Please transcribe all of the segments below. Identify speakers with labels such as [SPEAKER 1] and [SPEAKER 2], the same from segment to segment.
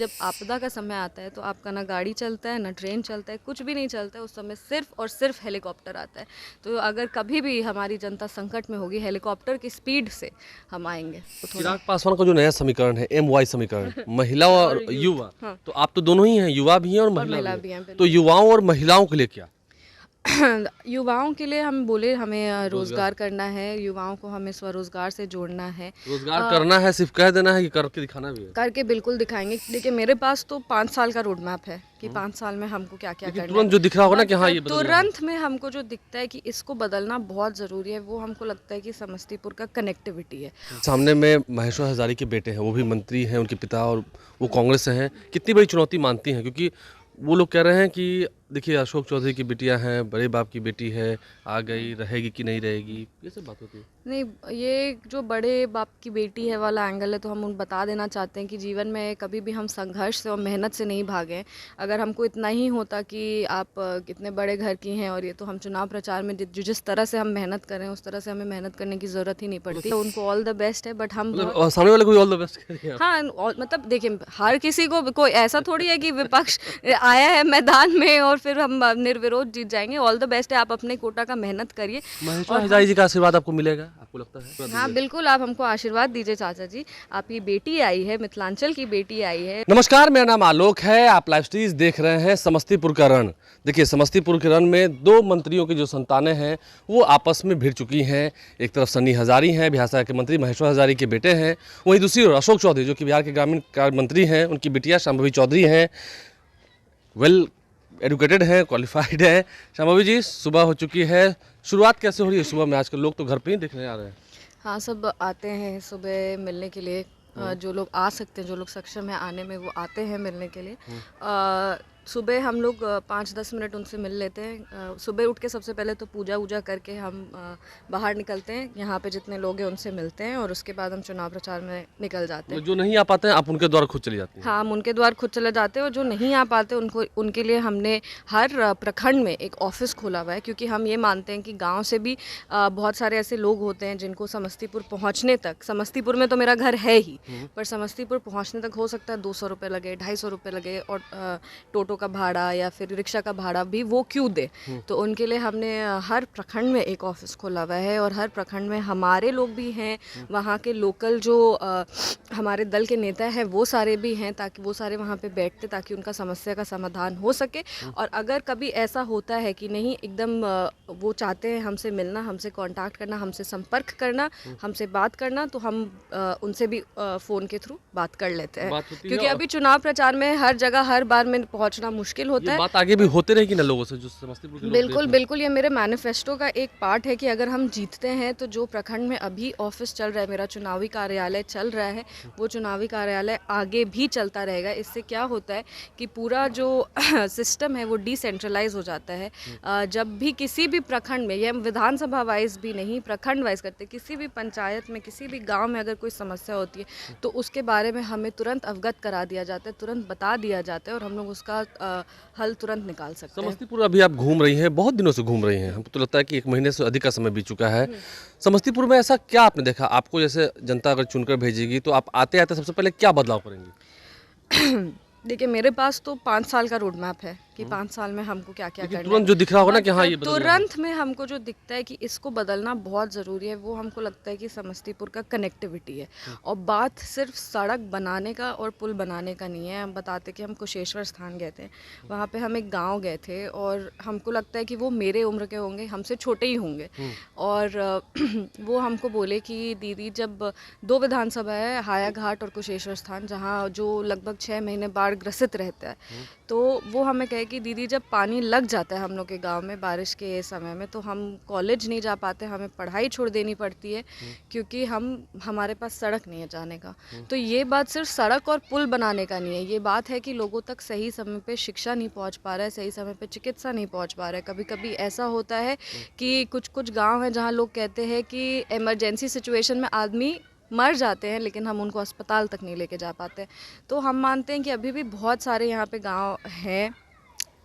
[SPEAKER 1] जब आपदा का समय आता है तो आपका ना गाड़ी चलता है, ना ट्रेन चलता है, कुछ भी नहीं चलता है। उस समय सिर्फ और सिर्फ हेलीकॉप्टर आता है। तो अगर कभी भी हमारी जनता संकट में होगी, हेलीकॉप्टर की स्पीड से हम आएंगे तो थोड़ा।
[SPEAKER 2] चिराग पासवान का जो नया समीकरण है, MY समीकरण, महिला और
[SPEAKER 1] और यूथ,
[SPEAKER 2] युवा,
[SPEAKER 1] हाँ,
[SPEAKER 2] तो आप तो दोनों ही हैं, युवा भी हैं और
[SPEAKER 1] और
[SPEAKER 2] महिला भी
[SPEAKER 1] महिला
[SPEAKER 2] हैं।
[SPEAKER 1] भी हैं,
[SPEAKER 2] तो
[SPEAKER 1] बिल्कुल।
[SPEAKER 2] युवाओं और महिलाओं के लिए क्या
[SPEAKER 1] युवाओं के लिए हम बोले हमें
[SPEAKER 2] रोजगार?
[SPEAKER 1] रोज़गार करना है, युवाओं को हमें स्वरोज़गार से जोड़ना है।
[SPEAKER 2] रोजगार करना है, सिर्फ कह देना है कि करके दिखाना भी है?
[SPEAKER 1] करके बिल्कुल दिखाएंगे। देखिए मेरे पास तो 5 साल का रोड मैप है कि
[SPEAKER 2] हम्म।
[SPEAKER 1] 5 साल में हमको क्या क्या
[SPEAKER 2] लेकिन
[SPEAKER 1] करना है।
[SPEAKER 2] तुरंत जो दिख रहा होगा ना कि
[SPEAKER 1] बट
[SPEAKER 2] हाँ ये बदलना है।
[SPEAKER 1] तुरंत में हमको जो दिखता है कि इसको बदलना बहुत ज़रूरी है, वो हमको लगता है कि समस्तीपुर का कनेक्टिविटी है।
[SPEAKER 2] सामने में महेश्वर हजारी के बेटे हैं, वो भी मंत्री हैं, उनके पिता, और वो कांग्रेस से हैं। कितनी बड़ी चुनौती मानती हैं? क्योंकि वो लोग कह रहे हैं कि देखिए अशोक चौधरी की बिटिया हैं, बड़े बाप की बेटी है, आ गई, रहेगी कि नहीं रहेगी, ये सब बात होती है।
[SPEAKER 1] नहीं, ये जो बड़े बाप की बेटी है वाला एंगल है, तो हम उन बता देना चाहते हैं कि जीवन में कभी भी हम संघर्ष से और मेहनत से नहीं भागे। अगर हमको इतना ही होता कि आप कितने बड़े घर की हैं और ये, तो हम चुनाव प्रचार में जिस तरह से हम मेहनत कर रहे हैं, उस तरह से हमें मेहनत करने की ज़रूरत ही नहीं पड़ती। तो उनको ऑल द बेस्ट है, बट हम
[SPEAKER 2] मतलब
[SPEAKER 1] बहुत।
[SPEAKER 2] सामने वाले को ऑल द बेस्ट कह रही हैं आप।
[SPEAKER 1] हाँ, और मतलब देखिए हर किसी को कोई ऐसा थोड़ी है कि विपक्ष आया है मैदान में और फिर हम निर्विरोध जीत जाएंगे। ऑल द बेस्ट है, आप अपने कोटा का मेहनत करिए।
[SPEAKER 2] महेश्वर
[SPEAKER 1] और
[SPEAKER 2] हजारी जी का आशीर्वाद आपको मिलेगा, आपको लगता है?
[SPEAKER 1] हाँ बिल्कुल, आप हमको आशीर्वाद दीजिए चाचा जी। आपकी बेटी आई है, मिथिलांचल की बेटी आई है।
[SPEAKER 2] नमस्कार, मेरा नाम आलोक है। आप लाइव स्ट्रीज देख रहे हैं समस्तीपुर का रण। देखिए समस्तीपुर के रण में दो मंत्रियों की जो संतानें हैं वो आपस में भिड़ चुकी हैं। एक तरफ सन्नी हजारी हैं, बिहार सरकार के मंत्री, महेश्वर हजारी के बेटे हैं। वहीं दूसरी ओर अशोक चौधरी जो कि बिहार के ग्रामीण कार्य मंत्री हैं, उनकी बिटिया शांभवी चौधरी हैं। वेल एडुकेटेड हैं, क्वालिफाइड हैं। शांभवी जी, सुबह हो चुकी है, शुरुआत कैसे हो रही है सुबह में? आजकल लोग तो घर पे ही देखने आ रहे हैं।
[SPEAKER 1] हाँ, सब आते हैं सुबह मिलने के लिए। जो लोग आ सकते हैं, जो लोग सक्षम हैं आने में, वो आते हैं मिलने के लिए। सुबह हम लोग 5-10 मिनट उनसे मिल लेते हैं। सुबह उठ के सबसे पहले तो पूजा वूजा करके हम बाहर निकलते हैं, यहाँ पे जितने लोग हैं उनसे मिलते हैं और उसके बाद हम चुनाव प्रचार में निकल जाते हैं।
[SPEAKER 2] जो नहीं आ पाते हैं आप उनके द्वारा खुद चली जाती हैं?
[SPEAKER 1] हाँ, हम उनके द्वार खुद चले जाते हैं, और जो नहीं आ पाते उनको, उनके लिए हमने हर प्रखंड में एक ऑफिस खोला हुआ है, क्योंकि हम ये मानते हैं कि गांव से भी बहुत सारे ऐसे लोग होते हैं जिनको समस्तीपुर पहुंचने तक, समस्तीपुर में तो मेरा घर है ही, पर समस्तीपुर पहुंचने तक हो सकता है 200 रुपये लगे, 250 रुपये लगे, और टोटो का भाड़ा या फिर रिक्शा का भाड़ा भी वो क्यों दे। तो उनके लिए हमने हर प्रखंड में एक ऑफिस खोला हुआ है, और हर प्रखंड में हमारे लोग भी हैं, वहाँ के लोकल जो हमारे दल के नेता हैं वो सारे भी हैं, ताकि वो सारे वहाँ पे बैठते ताकि उनका समस्या का समाधान हो सके। और अगर कभी ऐसा होता है कि नहीं, एकदम वो चाहते हैं हमसे मिलना, हमसे कांटेक्ट करना, हमसे संपर्क करना, हमसे बात करना, तो हम उनसे भी फ़ोन के थ्रू बात कर लेते हैं, क्योंकि अभी चुनाव प्रचार में हर जगह हर बार में पहुँचना मुश्किल होता है।
[SPEAKER 2] बात आगे भी होते रहेगी ना लोगों से, जो समस्तीपुर के लोग
[SPEAKER 1] बिल्कुल बिल्कुल, ये मेरे मैनिफेस्टो का एक पार्ट है कि अगर हम जीतते हैं तो जो प्रखंड में अभी ऑफिस चल रहा है, मेरा चुनावी कार्यालय चल रहा है, वो चुनावी कार्यालय आगे भी चलता रहेगा। इससे क्या होता है कि पूरा जो सिस्टम है वो डिसेंट्रलाइज हो जाता है। जब भी किसी भी प्रखंड में, ये हम विधानसभा वाइज भी नहीं, प्रखंड वाइज करते, किसी भी पंचायत में, किसी भी गाँव में अगर कोई समस्या होती है तो उसके बारे में हमें तुरंत अवगत करा दिया जाता है, तुरंत बता दिया जाता है, और हम लोग उसका हल तुरंत निकाल सकते हैं।
[SPEAKER 2] समस्तीपुर अभी आप घूम रही हैं, बहुत दिनों से घूम रही हैं, हमको तो लगता है कि 1 महीने से अधिक का समय बीत चुका है। समस्तीपुर में ऐसा क्या आपने देखा? आपको जैसे जनता अगर चुनकर भेजेगी तो आप आते आते सबसे पहले क्या बदलाव करेंगी?
[SPEAKER 1] देखिए मेरे पास तो 5 साल का रोड मैप है कि 5 साल में हमको क्या क्या करना है।
[SPEAKER 2] तुरंत जो दिख रहा होगा ना कि हाँ ये बदलना है।
[SPEAKER 1] तुरंत में हमको जो दिखता है कि इसको बदलना बहुत ज़रूरी है, वो हमको लगता है कि समस्तीपुर का कनेक्टिविटी है। और बात सिर्फ सड़क बनाने का और पुल बनाने का नहीं है। हम बताते कि हम कुशेश्वर स्थान गए थे, वहाँ पे हम एक गांव गए थे, और हमको लगता है कि वो मेरे उम्र के होंगे, हमसे छोटे ही होंगे, और वो हमको बोले कि दीदी, जब 2 विधानसभा है, हाया घाट और कुशेश्वर स्थान, जहाँ जो लगभग 6 महीने बाढ़ ग्रसित रहता है, तो वो हमें कहे कि दीदी जब पानी लग जाता है हम लोग के गांव में बारिश के समय में, तो हम कॉलेज नहीं जा पाते, हमें पढ़ाई छोड़ देनी पड़ती है, क्योंकि हमारे पास सड़क नहीं है जाने का। तो ये बात सिर्फ सड़क और पुल बनाने का नहीं है, ये बात है कि लोगों तक सही समय पे शिक्षा नहीं पहुंच पा रहा है, सही समय पे चिकित्सा नहीं पहुंच पा रहा है। कभी कभी ऐसा होता है कि कुछ कुछ गाँव हैं जहाँ लोग कहते हैं कि इमरजेंसी सिचुएशन में आदमी मर जाते हैं, लेकिन हम उनको अस्पताल तक नहीं लेके जा पाते। तो हम मानते हैं कि अभी भी बहुत सारे यहाँ पे गांव हैं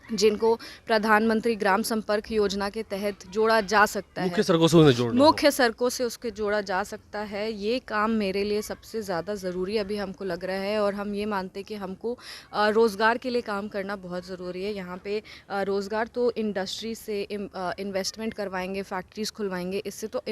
[SPEAKER 1] जिनको प्रधानमंत्री ग्राम संपर्क योजना के तहत जोड़ा जा सकता है।
[SPEAKER 2] मुख्य सड़कों से उन्हें जोड़ना
[SPEAKER 1] मुख्य सड़कों से उसके जोड़ा जा सकता है। ये काम मेरे लिए सबसे ज़्यादा ज़रूरी अभी हमको लग रहा है, और हम ये मानते हैं कि हमको रोज़गार के लिए काम करना बहुत ज़रूरी है। यहाँ पे रोज़गार तो इंडस्ट्री से इन्वेस्टमेंट करवाएंगे, फैक्ट्रीज़ खुलवाएंगे, इससे तो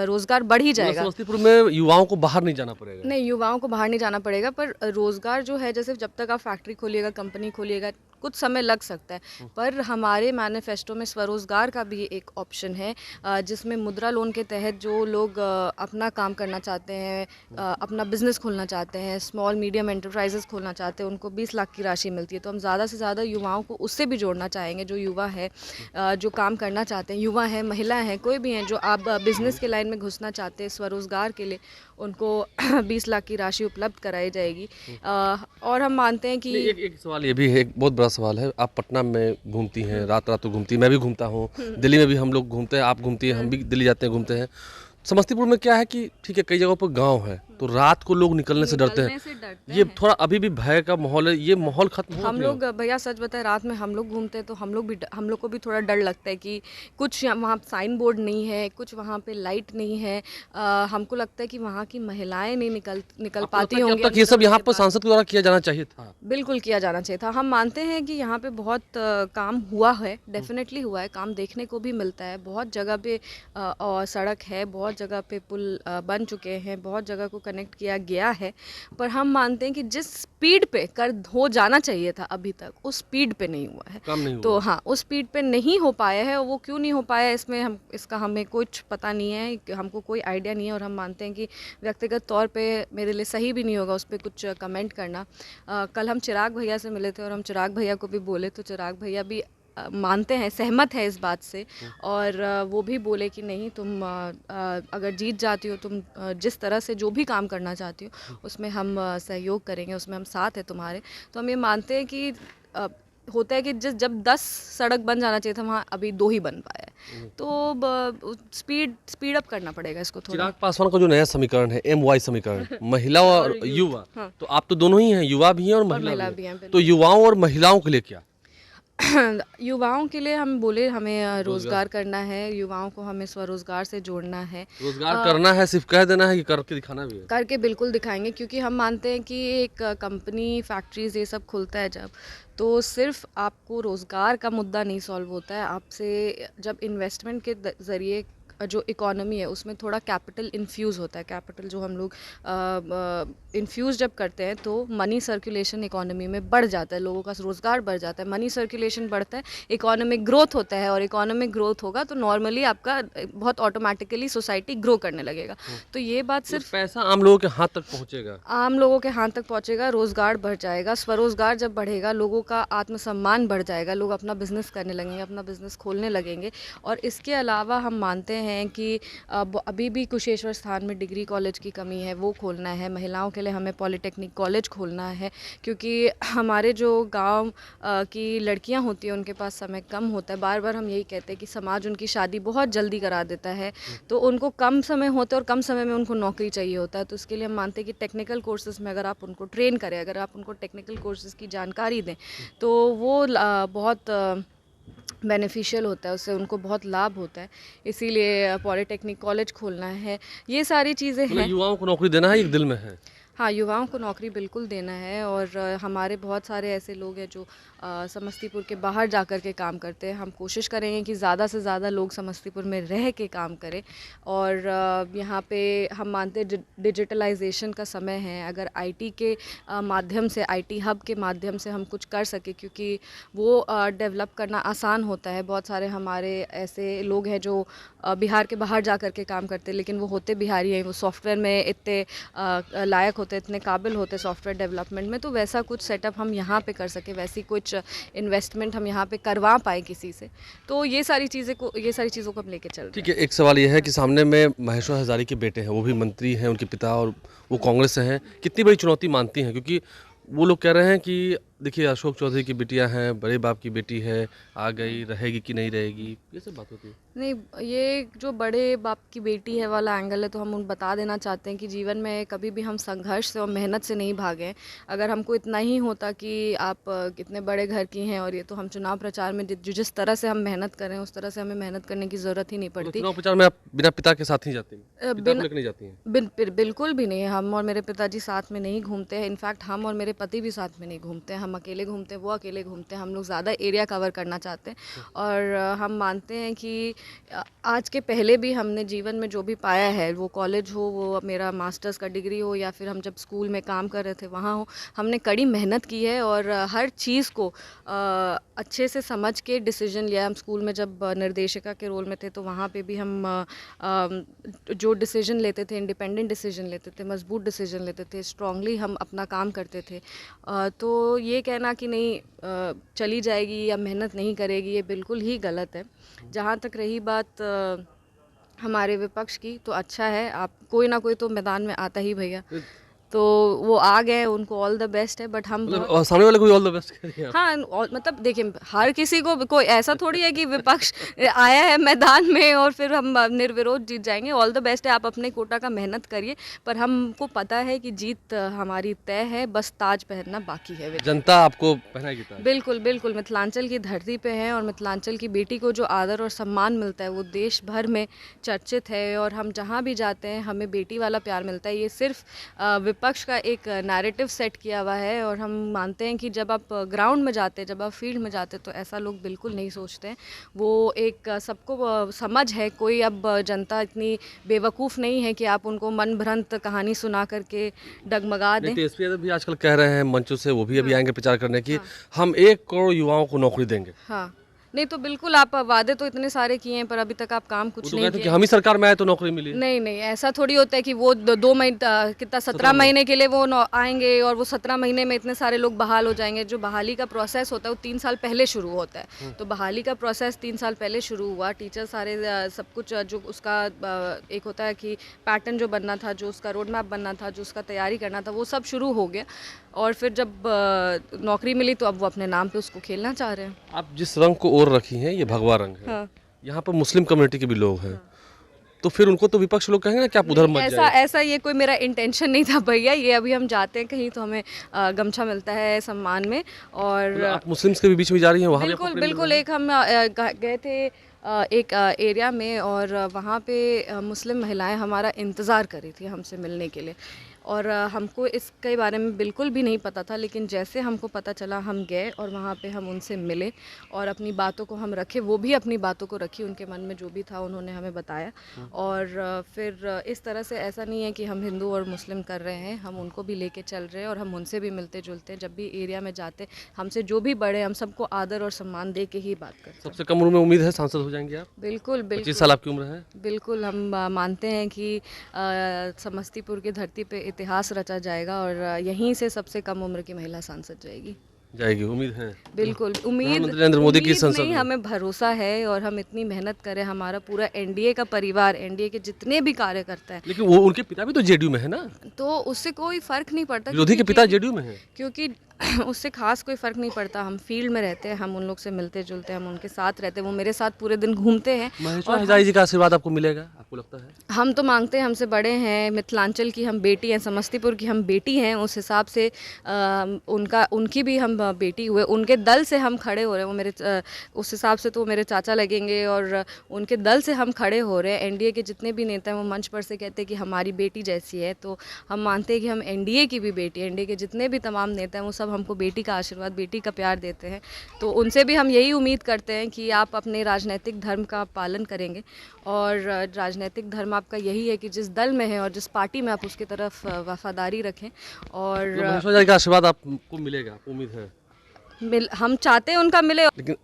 [SPEAKER 1] रोज़गार बढ़ ही जाएगा।
[SPEAKER 2] समस्तीपुर में युवाओं को बाहर नहीं जाना पड़ेगा।
[SPEAKER 1] नहीं, युवाओं को बाहर नहीं जाना पड़ेगा, पर रोज़गार जो है, जैसे जब तक आप फैक्ट्री खोलिएगा, कंपनी खोलिएगा, कुछ समय लग सकता है। पर हमारे मैनिफेस्टो में स्वरोज़गार का भी एक ऑप्शन है, जिसमें मुद्रा लोन के तहत जो लोग अपना काम करना चाहते हैं, अपना बिज़नेस खोलना चाहते हैं, स्मॉल मीडियम एंटरप्राइजेस खोलना चाहते हैं, उनको 20 लाख की राशि मिलती है। तो हम ज़्यादा से ज़्यादा युवाओं को उससे भी जोड़ना चाहेंगे। जो युवा है, जो काम करना चाहते हैं, युवा हैं, महिला हैं, कोई भी हैं, जो आप बिज़नेस के लाइन में घुसना चाहते हैं स्वरोज़गार के लिए, उनको 20 लाख की राशि उपलब्ध कराई जाएगी। और हम मानते हैं कि
[SPEAKER 2] एक सवाल ये भी है, एक बहुत बड़ा सवाल है। आप पटना में घूमती हैं, रात रात को घूमती हैं, मैं भी घूमता हूँ, दिल्ली में भी हम लोग घूमते हैं, आप घूमती हैं, हम भी दिल्ली जाते हैं, घूमते हैं। समस्तीपुर में क्या है कि ठीक है, कई जगहों पर गांव है, तो रात को लोग निकलने से डरते हैं। ये थोड़ा अभी भी भय का माहौल है, ये माहौल खत्म हो
[SPEAKER 1] हम लोग, भैया सच बताए, रात में हम लोग घूमते हैं तो हम लोग को भी थोड़ा डर लगता है कि कुछ वहाँ साइन बोर्ड नहीं है, कुछ वहाँ पे लाइट नहीं है। हमको लगता है कि वहाँ की महिलाएं नहीं निकल पाती होंगी।
[SPEAKER 2] अब तक ये सब यहाँ पर सांसद के द्वारा किया जाना चाहिए था।
[SPEAKER 1] बिल्कुल किया जाना चाहिए था। हम मानते हैं कि यहाँ पे बहुत काम हुआ है, डेफिनेटली हुआ है, काम देखने को भी मिलता है। बहुत जगह पे सड़क है, बहुत जगह पे पुल बन चुके हैं, बहुत जगह को कनेक्ट किया गया है। पर हम मानते हैं कि जिस स्पीड पे कर हो जाना चाहिए था अभी तक, उस स्पीड पे नहीं हुआ है।
[SPEAKER 2] काम नहीं हुआ।
[SPEAKER 1] तो हाँ, उस स्पीड पे नहीं हो पाया है। वो क्यों नहीं हो पाया, इसका हमें कुछ पता नहीं है, हमको कोई आइडिया नहीं है। और हम मानते हैं कि व्यक्तिगत तौर पे मेरे लिए सही भी नहीं होगा उस पर कुछ कमेंट करना। कल हम चिराग भैया से मिले थे और हम चिराग भैया को भी बोले, तो चिराग भैया भी मानते हैं, सहमत है इस बात से। और वो भी बोले कि नहीं, तुम अगर जीत जाती हो, तुम जिस तरह से जो भी काम करना चाहती हो, उसमें हम सहयोग करेंगे, उसमें हम साथ हैं तुम्हारे। तो हम ये मानते हैं कि होता है कि जब 10 सड़क बन जाना चाहिए था, वहाँ अभी 2 ही बन पाया है। तो स्पीड अप करना पड़ेगा इसको थोड़ा।
[SPEAKER 2] चिराग पासवान का जो नया समीकरण है, MY समीकरण, महिला और युवा,
[SPEAKER 1] हाँ।
[SPEAKER 2] तो आप तो दोनों ही हैं, युवा भी हैं और महिला
[SPEAKER 1] भी
[SPEAKER 2] भी हैं।
[SPEAKER 1] हैं,
[SPEAKER 2] तो युवाओं और महिलाओं के लिए क्या?
[SPEAKER 1] युवाओं के लिए हम बोले, हमें रोज़गार करना है, युवाओं को हमें स्वरोज़गार से जोड़ना है।
[SPEAKER 2] रोजगार करना है, सिर्फ कह देना है कि करके दिखाना भी है?
[SPEAKER 1] करके बिल्कुल दिखाएंगे, क्योंकि हम मानते हैं कि एक कंपनी, फैक्ट्रीज, ये सब खुलता है जब, तो सिर्फ आपको रोज़गार का मुद्दा नहीं सॉल्व होता है। आपसे जब इन्वेस्टमेंट के ज़रिए जो इकोनॉमी है उसमें थोड़ा कैपिटल इन्फ्यूज़ होता है, कैपिटल जो हम लोग इन्फ्यूज़ जब करते हैं, तो मनी सर्कुलेशन इकोनॉमी में बढ़ जाता है, लोगों का रोज़गार बढ़ जाता है, मनी सर्कुलेशन बढ़ता है, इकोनॉमिक ग्रोथ होता है। और इकोनॉमिक ग्रोथ होगा तो नॉर्मली आपका बहुत ऑटोमेटिकली सोसाइटी ग्रो करने लगेगा। तो ये बात सिर्फ
[SPEAKER 2] पैसा आम लोगों के हाथ तक पहुंचेगा,
[SPEAKER 1] आम लोगों के हाथ तक पहुंचेगा, रोज़गार बढ़ जाएगा। स्वरोज़गार जब बढ़ेगा, लोगों का आत्मसम्मान बढ़ जाएगा, लोग अपना बिज़नेस करने लगेंगे, अपना बिज़नेस खोलने लगेंगे। और इसके अलावा हम मानते हैं कि अभी भी कुशेश्वर स्थान में डिग्री कॉलेज की कमी है, वो खोलना है। महिलाओं के लिए हमें पॉलिटेक्निक कॉलेज खोलना है, क्योंकि हमारे जो गांव की लड़कियां होती हैं, उनके पास समय कम होता है। बार बार हम यही कहते हैं कि समाज उनकी शादी बहुत जल्दी करा देता है, तो उनको कम समय होता है और कम समय में उनको नौकरी चाहिए होता है। तो इसके लिए हम मानते हैं कि टेक्निकल कोर्सेज़ में अगर आप उनको ट्रेन करें, अगर आप उनको टेक्निकल कोर्सेज़ की जानकारी दें, तो वो बहुत बेनिफिशियल होता है, उससे उनको बहुत लाभ होता है। इसीलिए पॉलिटेक्निक कॉलेज खोलना है। ये सारी चीज़ें हैं।
[SPEAKER 2] युवाओं को नौकरी देना है, एक दिल में है।
[SPEAKER 1] हाँ, युवाओं को नौकरी बिल्कुल देना है। और हमारे बहुत सारे ऐसे लोग हैं जो समस्तीपुर के बाहर जाकर के काम करते हैं। हम कोशिश करेंगे कि ज़्यादा से ज़्यादा लोग समस्तीपुर में रह के काम करें। और यहाँ पे हम मानते हैं डिजिटलाइजेशन का समय है। अगर आईटी के माध्यम से, आईटी हब के माध्यम से हम कुछ कर सके, क्योंकि वो डेवलप करना आसान होता है। बहुत सारे हमारे ऐसे लोग हैं जो बिहार के बाहर जा कर के काम करते हैं, लेकिन वो होते बिहारी हैं, वो सॉफ्टवेयर में इतने लायक होते, इतने काबिल होते सॉफ्टवेयर डेवलपमेंट में। तो वैसा कुछ सेटअप हम यहाँ पे कर सके, वैसी कुछ इन्वेस्टमेंट हम यहाँ पे करवा पाए किसी से। तो ये सारी चीज़ों को हम लेके चल रहे हैं।
[SPEAKER 2] ठीक है, एक सवाल ये है कि सामने में महेश्वर हजारी के बेटे हैं, वो भी मंत्री हैं, उनके पिता, और वो कांग्रेस से हैं। कितनी बड़ी चुनौती मानती हैं? क्योंकि वो लोग कह रहे हैं कि देखिए अशोक चौधरी की बिटियां हैं, बड़े बाप की बेटी है, आ गई, रहेगी कि नहीं रहेगी, ये सब बात होती है।
[SPEAKER 1] नहीं, ये जो बड़े बाप की बेटी है वाला एंगल है, तो हम उन बता देना चाहते हैं कि जीवन में कभी भी हम संघर्ष से और मेहनत से नहीं भागे। अगर हमको इतना ही होता कि आप कितने बड़े घर की हैं और ये, तो हम चुनाव प्रचार में जिस तरह से हम मेहनत करें उस तरह से हमें मेहनत करने की ज़रूरत ही नहीं
[SPEAKER 2] तो
[SPEAKER 1] पड़ती।
[SPEAKER 2] चुनाव प्रचार में आप बिना पिता के साथ नहीं जाती हैं? पिता को
[SPEAKER 1] बिना
[SPEAKER 2] लेकर नहीं जाती हैं?
[SPEAKER 1] बिल्कुल भी नहीं। हम और मेरे पिताजी साथ में नहीं घूमते हैं। इनफैक्ट हम और मेरे पति भी साथ में नहीं घूमते हैं। हम अकेले घूमते हैं, वो अकेले घूमते हैं। हम लोग ज़्यादा एरिया कवर करना चाहते हैं और हम मानते हैं कि आज के पहले भी हमने जीवन में जो भी पाया है, वो कॉलेज हो, वो मेरा मास्टर्स का डिग्री हो, या फिर हम जब स्कूल में काम कर रहे थे वहाँ हो, हमने कड़ी मेहनत की है और हर चीज़ को अच्छे से समझ के डिसीजन लिया। हम स्कूल में जब निर्देशिका के रोल में थे तो वहाँ पे भी हम जो डिसीजन लेते थे, इंडिपेंडेंट डिसीजन लेते थे, मजबूत डिसीजन लेते थे, स्ट्रांगली हम अपना काम करते थे। तो ये कहना कि नहीं चली जाएगी या मेहनत नहीं करेगी, ये बिल्कुल ही गलत है। जहाँ तक रही बात हमारे विपक्ष की, तो अच्छा है, आप कोई ना कोई तो मैदान में आता ही भैया, तो वो आ गए, उनको ऑल द बेस्ट है। बट हम
[SPEAKER 2] मतलब सामने वाले को ऑल द बेस्ट कह रही हैं आप?
[SPEAKER 1] हाँ, और मतलब देखिए, हर किसी को कोई ऐसा थोड़ी है कि विपक्ष आया है मैदान में और फिर हम निर्विरोध जीत जाएंगे। ऑल द बेस्ट है, आप अपने कोटा का मेहनत करिए, पर हमको पता है कि जीत हमारी तय है, बस ताज पहनना बाकी है।
[SPEAKER 2] जनता आपको पहनाएगी ताज?
[SPEAKER 1] बिल्कुल बिल्कुल, मिथिलांचल की धरती पे हैं और मिथिलांचल की बेटी को जो आदर और सम्मान मिलता है वो देश भर में चर्चित है और हम जहाँ भी जाते हैं हमें बेटी वाला प्यार मिलता है। ये सिर्फ विपक्ष का एक नैरेटिव सेट किया हुआ है और हम मानते हैं कि जब आप ग्राउंड में जाते हैं, जब आप फील्ड में जाते हैं, तो ऐसा लोग बिल्कुल नहीं सोचते हैं। वो एक सबको समझ है, कोई अब जनता इतनी बेवकूफ़ नहीं है कि आप उनको मन भ्रंत कहानी सुना करके डगमगा दें।
[SPEAKER 2] तेजस्वी यादव भी आजकल कह रहे हैं मंचों से, वो भी अभी आएंगे प्रचार करने की, हम 1 करोड़ युवाओं को नौकरी देंगे।
[SPEAKER 1] हाँ, नहीं तो बिल्कुल, आप वादे तो इतने सारे किए हैं पर अभी तक आप काम
[SPEAKER 2] वो
[SPEAKER 1] कुछ
[SPEAKER 2] तो
[SPEAKER 1] नहीं
[SPEAKER 2] कहते हैं कि
[SPEAKER 1] किए।
[SPEAKER 2] हम ही सरकार में आए तो नौकरी मिली है।
[SPEAKER 1] नहीं नहीं, ऐसा थोड़ी होता है कि वो 2 महीने कितना 17 महीने के लिए वो आएंगे और वो 17 महीने में इतने सारे लोग बहाल हो जाएंगे। जो बहाली का प्रोसेस होता है वो 3 साल पहले शुरू होता है। तो बहाली का प्रोसेस 3 साल पहले शुरू हुआ। टीचर सारे सब कुछ जो उसका एक होता है कि पैटर्न जो बनना था, जो उसका रोड मैप बनना था, जो उसका तैयारी करना था, वो सब शुरू हो गया और फिर जब नौकरी मिली तो अब वो अपने नाम पे उसको खेलना चाह रहे हैं।
[SPEAKER 2] आप जिस रंग को ओढ़ रखी हैं ये भगवा रंग है।
[SPEAKER 1] हाँ।
[SPEAKER 2] यहाँ पर मुस्लिम कम्युनिटी के भी लोग हैं, तो फिर उनको तो विपक्ष लोग कहेंगे ना कि आप उधर मत
[SPEAKER 1] ऐसा
[SPEAKER 2] जाइए।
[SPEAKER 1] ऐसा ये कोई मेरा इंटेंशन नहीं था भैया। ये अभी हम जाते हैं कहीं तो हमें गमछा मिलता है सम्मान में और
[SPEAKER 2] मतलब आप मुस्लिम्स के भी बीच में जा रही हैं, वहाँ भी आपको
[SPEAKER 1] बिल्कुल
[SPEAKER 2] प्रेम मिल
[SPEAKER 1] बिल्कुल।
[SPEAKER 2] रहा है?
[SPEAKER 1] एक हम गए थे एक एरिया में और वहाँ पे मुस्लिम महिलाएं हमारा इंतज़ार कर रही थी हमसे मिलने के लिए और हमको इसके बारे में बिल्कुल भी नहीं पता था, लेकिन जैसे हमको पता चला हम गए और वहाँ पे हम उनसे मिले और अपनी बातों को हम रखे, वो भी अपनी बातों को रखी, उनके मन में जो भी था उन्होंने हमें बताया। और फिर इस तरह से ऐसा नहीं है कि हम हिंदू और मुस्लिम कर रहे हैं, हम उनको भी लेके चल रहे हैं और हम उनसे भी मिलते जुलते हैं। जब भी एरिया में जाते, हमसे जो भी बड़े, हम सबको आदर और सम्मान दे के ही बात करते हैं।
[SPEAKER 2] सबसे कम उम्र में उम्मीद है सांसद हो जाएंगे आप?
[SPEAKER 1] बिल्कुल
[SPEAKER 2] 25
[SPEAKER 1] बिल्कुल
[SPEAKER 2] साल आपकी उम्र है।
[SPEAKER 1] बिल्कुल। हम मानते हैं कि समस्तीपुर की धरती पे इतिहास रचा जाएगा और यहीं से सबसे कम उम्र की महिला सांसद जाएगी।
[SPEAKER 2] जाएगी, उम्मीद है।
[SPEAKER 1] बिल्कुल उम्मीद
[SPEAKER 2] प्रधानमंत्री नरेंद्र मोदी की
[SPEAKER 1] उम्मीद
[SPEAKER 2] संसद
[SPEAKER 1] नहीं,
[SPEAKER 2] में।
[SPEAKER 1] हमें भरोसा है और हम इतनी मेहनत करें, हमारा पूरा एनडीए का परिवार, एनडीए के जितने भी कार्यकर्ता हैं,
[SPEAKER 2] लेकिन वो उनके पिता भी तो जेडीयू में है ना,
[SPEAKER 1] तो उससे कोई फ़र्क नहीं पड़ता।
[SPEAKER 2] विरोधी के
[SPEAKER 1] क्योंकि
[SPEAKER 2] पिता जेडीयू में है।
[SPEAKER 1] क्योंकि उससे खास कोई फ़र्क नहीं पड़ता। हम फील्ड में रहते हैं, हम उन लोग से मिलते जुलते हैं, हम उनके साथ रहते हैं, वो मेरे साथ पूरे दिन घूमते हैं।
[SPEAKER 2] महेश्वर हजारी जी का आशीर्वाद आपको मिलेगा, आपको लगता है?
[SPEAKER 1] हम तो मांगते हैं, हमसे बड़े हैं, मिथिलांचल की हम बेटी हैं, समस्तीपुर की हम बेटी हैं, उस हिसाब से उनकी भी हम बेटी हुए, उनके दल से हम खड़े हो रहे हैं। वो मेरे उस हिसाब से तो वो मेरे चाचा लगेंगे और उनके दल से हम खड़े हो रहे हैं। एनडीए के जितने भी नेता हैं वो मंच पर से कहते हैं कि हमारी बेटी जैसी है, तो हम मानते हैं कि हम एनडीए की भी बेटी है। एनडीए के जितने भी तमाम नेता हैं वो सब हमको बेटी का आशीर्वाद, बेटी का प्यार देते हैं। तो उनसे भी हम यही उम्मीद करते हैं कि आप अपने राजनीतिक धर्म का पालन करेंगे और राजनीतिक धर्म आपका यही है कि जिस दल में है और जिस पार्टी में आप उसकी तरफ वफादारी रखें। और
[SPEAKER 2] महेश्वर हजारी का आशीर्वाद आपको मिलेगा, आपको उम्मीद है?
[SPEAKER 1] हम चाहते हैं उनका मिले।
[SPEAKER 2] लेकिन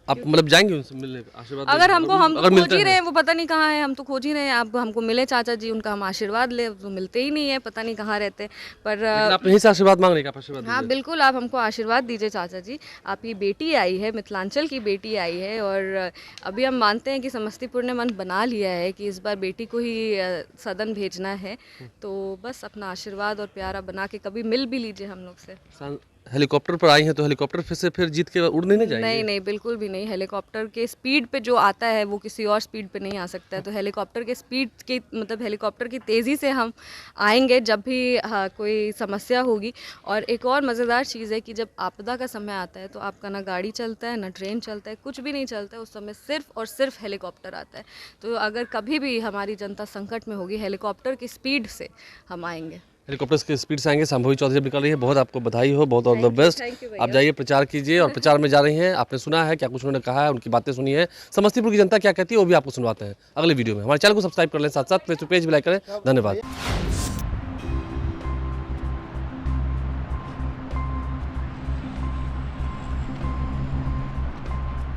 [SPEAKER 2] आप मतलब जाएंगे उनसे मिलने, आशीर्वाद
[SPEAKER 1] अगर
[SPEAKER 2] लेने?
[SPEAKER 1] हमको, हम तो
[SPEAKER 2] अगर
[SPEAKER 1] खोज
[SPEAKER 2] मिलते
[SPEAKER 1] ही रहे
[SPEAKER 2] हैं
[SPEAKER 1] हैं, वो पता नहीं कहाँ है, हम तो खोज ही रहे हैं। आप हमको मिले चाचा जी, उनका हम आशीर्वाद ले, वो मिलते ही नहीं है, पता नहीं कहाँ रहते। पर
[SPEAKER 2] लेकिन आप यहीं से आशीर्वाद मांग रहे हैं, आप आशीर्वाद
[SPEAKER 1] हाँ
[SPEAKER 2] दीजिए।
[SPEAKER 1] बिल्कुल, आप हमको आशीर्वाद दीजिए चाचा जी। आपकी बेटी आई है, मिथिलांचल की बेटी आई है और अभी हम मानते हैं कि समस्तीपुर ने मन बना लिया है कि इस बार बेटी को ही सदन भेजना है। तो बस अपना आशीर्वाद और प्यारा बना के कभी मिल भी लीजिए हम लोग से।
[SPEAKER 2] हेलीकॉप्टर पर आई हैं तो हेलीकॉप्टर फिर जीत के उड़ने नहीं जाएंगे?
[SPEAKER 1] नहीं नहीं, बिल्कुल भी नहीं। हेलीकॉप्टर के स्पीड पे जो आता है वो किसी और स्पीड पे नहीं आ सकता है। तो हेलीकॉप्टर के स्पीड के मतलब हेलीकॉप्टर की तेज़ी से हम आएंगे जब भी कोई समस्या होगी। और एक और मज़ेदार चीज़ है कि जब आपदा का समय आता है तो आपका ना गाड़ी चलता है, ना ट्रेन चलता है, कुछ भी नहीं चलता है। उस समय सिर्फ और सिर्फ हेलीकॉप्टर आता है। तो अगर कभी भी हमारी जनता संकट में होगी, हेलीकॉप्टर की स्पीड से हम आएंगे।
[SPEAKER 2] हेलीकॉप्टर की स्पीड से आएंगे। शांभवी चौधरी जब निकल रही है, बहुत आपको बधाई हो, बहुत all the best.
[SPEAKER 1] Thank you
[SPEAKER 2] आप
[SPEAKER 1] भैया।
[SPEAKER 2] जाइए प्रचार कीजिए और प्रचार में जा रही हैं, आपने सुना है क्या कुछ उन्होंने कहा है, उनकी बातें सुनी है। समस्तीपुर की जनता क्या कहती है वो भी आपको सुनवाते हैं अगले वीडियो में। हमारे चैनल को सब्सक्राइब कर लें, साथ साथ फेसबुक पेज भी लाइक करें। धन्यवाद।